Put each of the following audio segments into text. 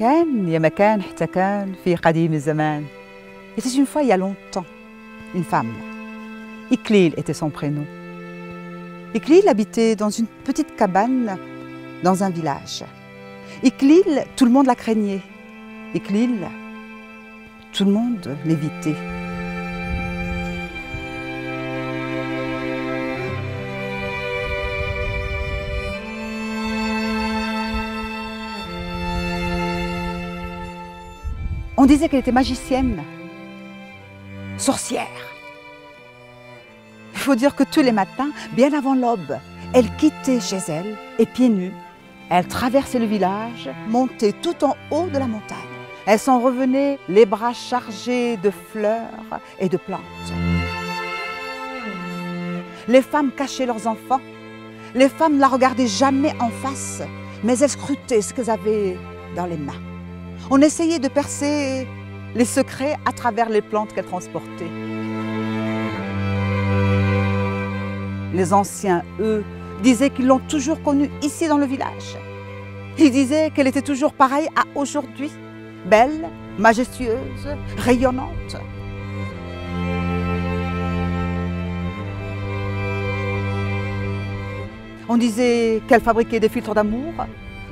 كان يا مكان حتى كان في قديم الزمان. C'était une fois il y a longtemps, une femme. Iklil était son prénom. Iklil habitait dans une petite cabane dans un village. Iklil, tout le monde la craignait. Iklil, tout le monde l'évitait. On disait qu'elle était magicienne, sorcière. Il faut dire que tous les matins, bien avant l'aube, elle quittait chez elle et pieds nus, elle traversait le village, montait tout en haut de la montagne. Elle s'en revenait les bras chargés de fleurs et de plantes. Les femmes cachaient leurs enfants. Les femmes ne la regardaient jamais en face, mais elles scrutaient ce qu'elles avaient dans les mains. On essayait de percer les secrets à travers les plantes qu'elle transportait. Les anciens, eux, disaient qu'ils l'ont toujours connue ici dans le village. Ils disaient qu'elle était toujours pareille à aujourd'hui, belle, majestueuse, rayonnante. On disait qu'elle fabriquait des filtres d'amour,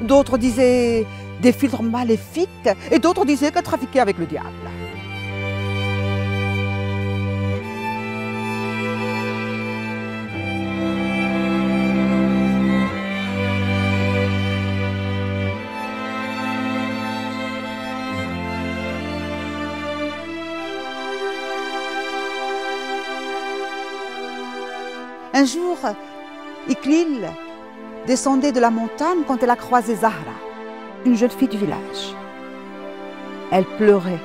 d'autres disaient des filtres maléfiques et d'autres disaient qu'elle trafiquait avec le diable. Un jour, Iklil descendait de la montagne quand elle a croisé Zahra, une jeune fille du village. Elle pleurait,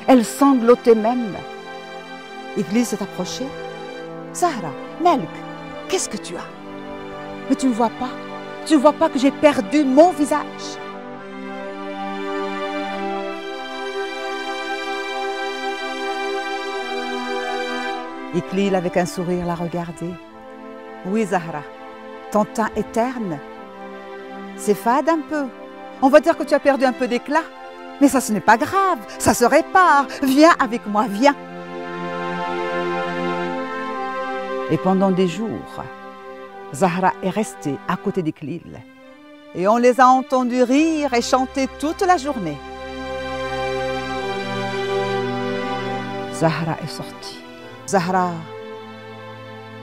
elle sanglotait même. Iklil s'est approchée. « Zahra, Melk, qu'est-ce que tu as? Mais tu ne vois pas? Tu ne vois pas que j'ai perdu mon visage ?» Iklil, avec un sourire, la regardait. « Oui, Zahra, ton teint est terne. C'est fade un peu. On va dire que tu as perdu un peu d'éclat. Mais ça, ce n'est pas grave. Ça se répare. Viens avec moi, viens. » Et pendant des jours, Zahra est restée à côté d'Iklil. Et on les a entendus rire et chanter toute la journée. Zahra est sortie. Zahra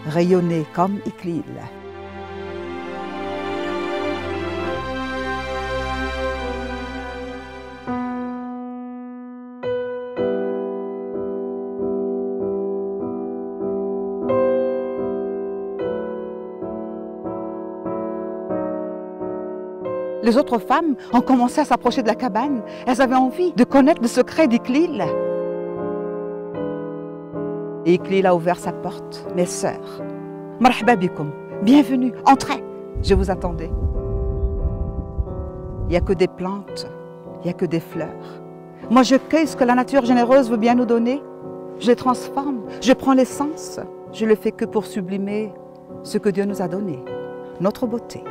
rayonnait comme Iklil. Les autres femmes ont commencé à s'approcher de la cabane. Elles avaient envie de connaître le secret d'Iklil. Et Iklil a ouvert sa porte. « Mes sœurs, marhaba bikoum, bienvenue, entrez, je vous attendais. » Il n'y a que des plantes, il n'y a que des fleurs. Moi, je cueille ce que la nature généreuse veut bien nous donner. Je les transforme, je prends l'essence. Je ne le fais que pour sublimer ce que Dieu nous a donné, notre beauté.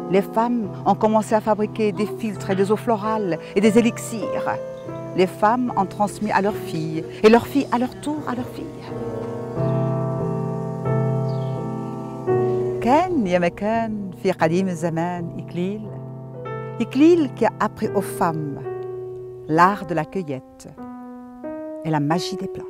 Les femmes ont commencé à fabriquer des filtres et des eaux florales et des élixirs. Les femmes ont transmis à leurs filles et leurs filles à leur tour à leurs filles. كان يا مكان في قديم الزمان إكليل. Iklil qui a appris aux femmes l'art de la cueillette et la magie des plantes.